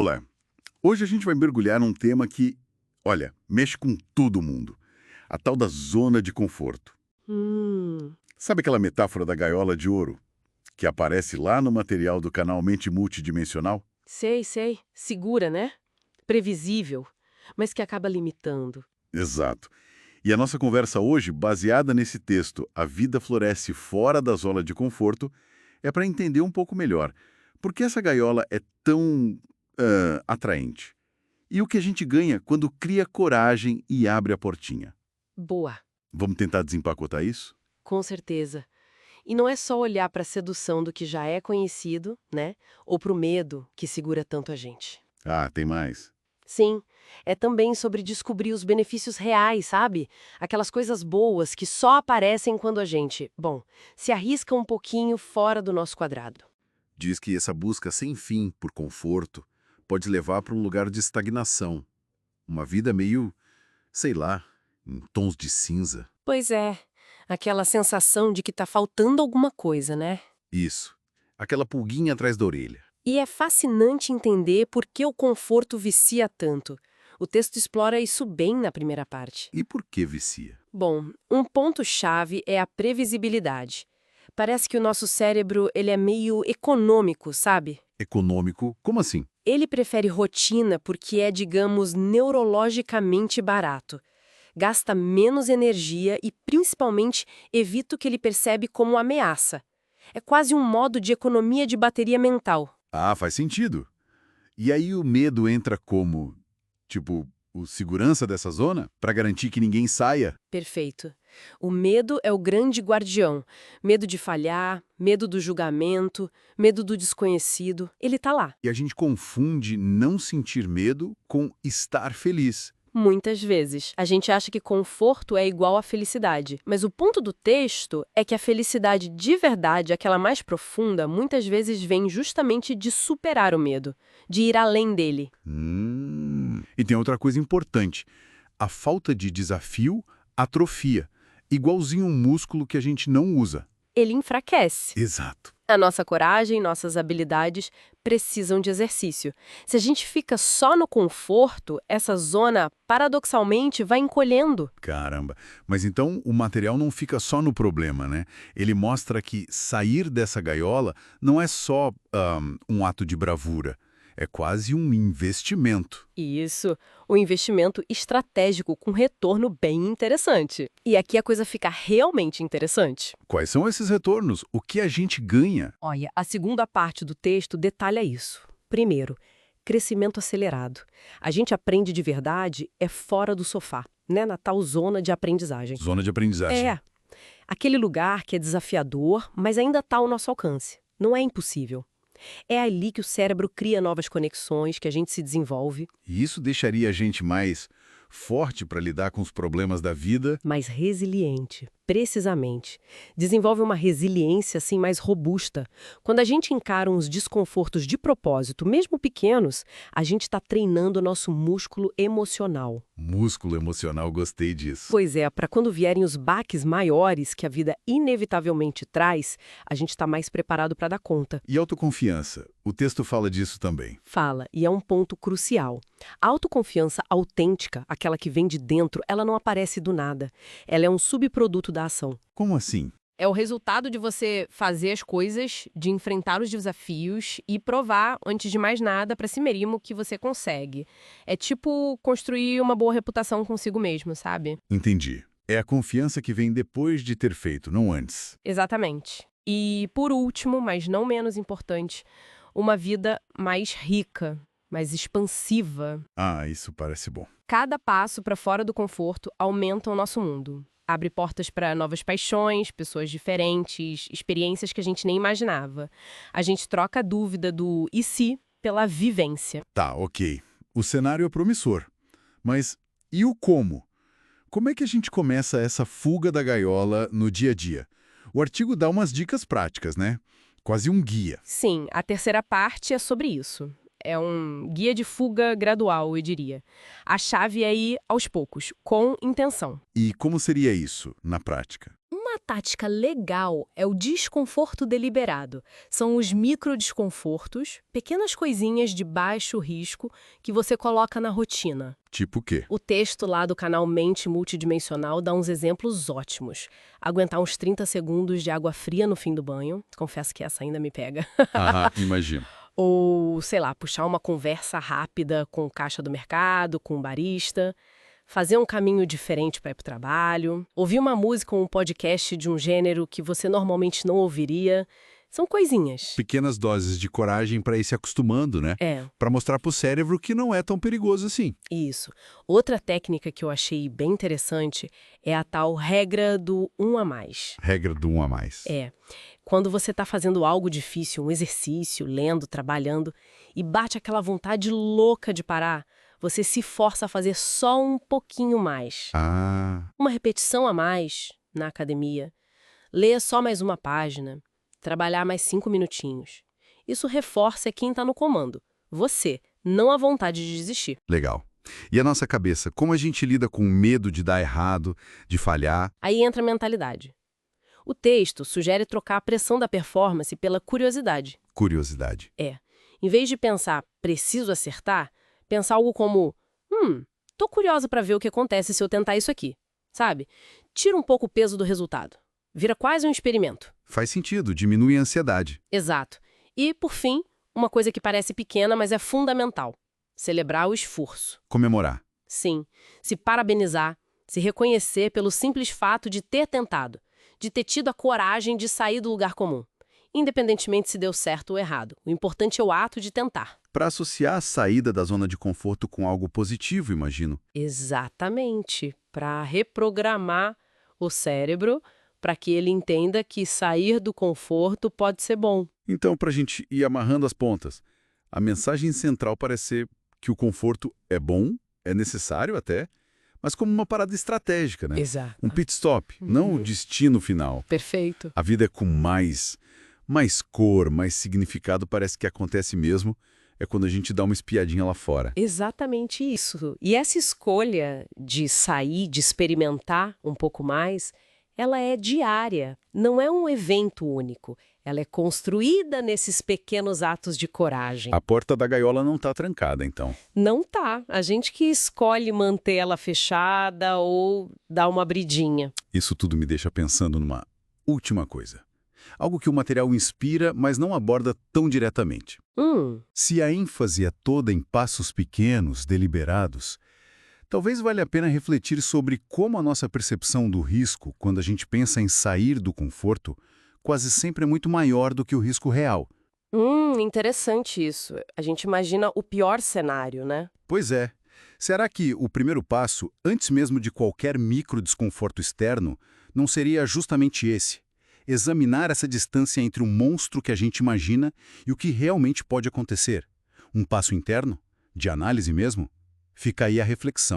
Olá. Hoje a gente vai mergulhar num tema que, olha, mexe com todo mundo. A tal da zona de conforto. Hum, Sabe aquela metáfora da gaiola de ouro que aparece lá no material do canal Mente Multidimensional? sei. Segura, né? Previsível, mas que acaba limitando. Exato. E a nossa conversa hoje, baseada nesse texto, A Vida Floresce Fora da Zona de Conforto, é para entender um pouco melhor por que essa gaiola é tão atraente. E o que a gente ganha quando cria coragem e abre a portinha. Boa, Vamos tentar desempacotar isso? com certeza. E não é só olhar para a sedução do que já é conhecido, né? Ou para o medo que segura tanto a gente. Ah, tem mais. Sim, é também sobre descobrir os benefícios reais, sabe? Aquelas coisas boas que só aparecem quando a gente, bom, se arrisca um pouquinho fora do nosso quadrado. Diz que essa busca sem fim por conforto pode levar para um lugar de estagnação. Uma vida meio, sei lá, em tons de cinza. Pois é, aquela sensação de que tá faltando alguma coisa, né? Isso. Aquela pulguinha atrás da orelha. E é fascinante entender por que o conforto vicia tanto. O texto explora isso bem na primeira parte. E por que vicia? Bom, um ponto-chave é a previsibilidade. Parece que o nosso cérebro ele é meio econômico, sabe? Econômico? Como assim? Ele prefere rotina porque é, digamos, neurologicamente barato. Gasta menos energia e, principalmente, evita o que ele percebe como ameaça. É quase um modo de economia de bateria mental. Ah, faz sentido. E aí o medo entra como, tipo, o segurança dessa zona? Para garantir que ninguém saia? Perfeito. O medo é o grande guardião. Medo de falhar, medo do julgamento, medo do desconhecido. Ele tá lá. E a gente confunde não sentir medo com estar feliz. Muitas vezes. A gente acha que conforto é igual à felicidade. Mas o ponto do texto é que a felicidade de verdade, aquela mais profunda, muitas vezes vem justamente de superar o medo, de ir além dele. E tem outra coisa importante. A falta de desafio atrofia, igualzinho um músculo que a gente não usa. Ele enfraquece. Exato. A nossa coragem, nossas habilidades precisam de exercício. Se a gente fica só no conforto, essa zona, paradoxalmente, vai encolhendo. Caramba. Mas então o material não fica só no problema, né? Ele mostra que sair dessa gaiola não é só um ato de bravura. É quase um investimento. Isso, o investimento estratégico com retorno bem interessante. E aqui a coisa fica realmente interessante. Quais são esses retornos? O que a gente ganha? Olha, a segunda parte do texto detalha isso. Primeiro, crescimento acelerado. A gente aprende de verdade é fora do sofá, né, na tal zona de aprendizagem. Zona de aprendizagem. É, aquele lugar que é desafiador, mas ainda está ao nosso alcance. Não é impossível. É ali que o cérebro cria novas conexões, que a gente se desenvolve, E isso deixaria a gente mais forte para lidar com os problemas da vida. mais resiliente, precisamente. Desenvolve uma resiliência assim mais robusta. Quando a gente encara uns desconfortos de propósito, mesmo pequenos, a gente está treinando o nosso músculo emocional. Músculo emocional, gostei disso. Pois é, para quando vierem os baques maiores que a vida inevitavelmente traz, a gente está mais preparado para dar conta. E autoconfiança? O texto fala disso também. Fala, e é um ponto crucial. A autoconfiança autêntica, aquela que vem de dentro, ela não aparece do nada. Ela é um subproduto da ação. Como assim? É o resultado de você fazer as coisas, de enfrentar os desafios e provar, antes de mais nada, para si mesmo que você consegue. É tipo construir uma boa reputação consigo mesmo, sabe? Entendi. É a confiança que vem depois de ter feito, não antes. Exatamente. E, por último, mas não menos importante, uma vida mais rica, mais expansiva. Ah, isso parece bom. Cada passo para fora do conforto aumenta o nosso mundo. Abre portas para novas paixões, pessoas diferentes, experiências que a gente nem imaginava. A gente troca a dúvida do e se pela vivência. Tá, ok. O cenário é promissor. Mas e o como? Como é que a gente começa essa fuga da gaiola no dia a dia? O artigo dá umas dicas práticas, né? Quase um guia. Sim, a terceira parte é sobre isso. É um guia de fuga gradual, eu diria. A chave é ir aos poucos, com intenção. E como seria isso na prática? Uma tática legal é o desconforto deliberado. São os microdesconfortos, pequenas coisinhas de baixo risco que você coloca na rotina. Tipo o quê? O texto lá do canal Mente Multidimensional dá uns exemplos ótimos. Aguentar uns 30 segundos de água fria no fim do banho. Confesso que essa ainda me pega. Ah, imagino. Ou, sei lá, puxar uma conversa rápida com o caixa do mercado, com o barista. Fazer um caminho diferente para ir para o trabalho. Ouvir uma música ou um podcast de um gênero que você normalmente não ouviria. São coisinhas. Pequenas doses de coragem para ir se acostumando, né? É. Para mostrar para o cérebro que não é tão perigoso assim. Isso. Outra técnica que eu achei bem interessante é a tal regra do 1 a mais. Regra do 1 a mais. É. Quando você está fazendo algo difícil, um exercício, lendo, trabalhando, e bate aquela vontade louca de parar, você se força a fazer só um pouquinho mais. Ah, Uma repetição a mais na academia. Ler só mais uma página. Trabalhar mais 5 minutinhos. Isso reforça quem está no comando. Você, não a vontade de desistir. legal. E a nossa cabeça, como a gente lida com o medo de dar errado, de falhar? Aí entra a mentalidade. O texto sugere trocar a pressão da performance pela curiosidade. Curiosidade. Em vez de pensar, preciso acertar, pensar algo como, tô curiosa para ver o que acontece se eu tentar isso aqui. Sabe? Tira um pouco o peso do resultado. Vira quase um experimento. Faz sentido, diminui a ansiedade. Exato. E, por fim, uma coisa que parece pequena, mas é fundamental. Celebrar o esforço. Comemorar. Sim. Se parabenizar, se reconhecer pelo simples fato de ter tentado, de ter tido a coragem de sair do lugar comum. Independentemente se deu certo ou errado. O importante é o ato de tentar. Para associar a saída da zona de conforto com algo positivo, imagino. Exatamente. Para reprogramar o cérebro para que ele entenda que sair do conforto pode ser bom. Então, para a gente ir amarrando as pontas, a mensagem central parece ser que o conforto é bom, é necessário até, mas como uma parada estratégica, né? Exato. Um pit stop, não o destino final. Perfeito. A vida é com mais cor, mais significado, parece que acontece mesmo, é quando a gente dá uma espiadinha lá fora. Exatamente isso. E essa escolha de sair, de experimentar um pouco mais, ela é diária, não é um evento único. Ela é construída nesses pequenos atos de coragem. A porta da gaiola não está trancada, então. Não tá. A gente que escolhe manter ela fechada ou dar uma abridinha. Isso tudo me deixa pensando numa última coisa. Algo que o material inspira, mas não aborda tão diretamente. Se a ênfase é toda em passos pequenos, deliberados, talvez valha a pena refletir sobre como a nossa percepção do risco, quando a gente pensa em sair do conforto, quase sempre é muito maior do que o risco real. Interessante isso. A gente imagina o pior cenário, né? Pois é. Será que o primeiro passo, antes mesmo de qualquer micro desconforto externo, não seria justamente esse? Examinar essa distância entre o monstro que a gente imagina e o que realmente pode acontecer. Um passo interno? De análise mesmo? Fica aí a reflexão.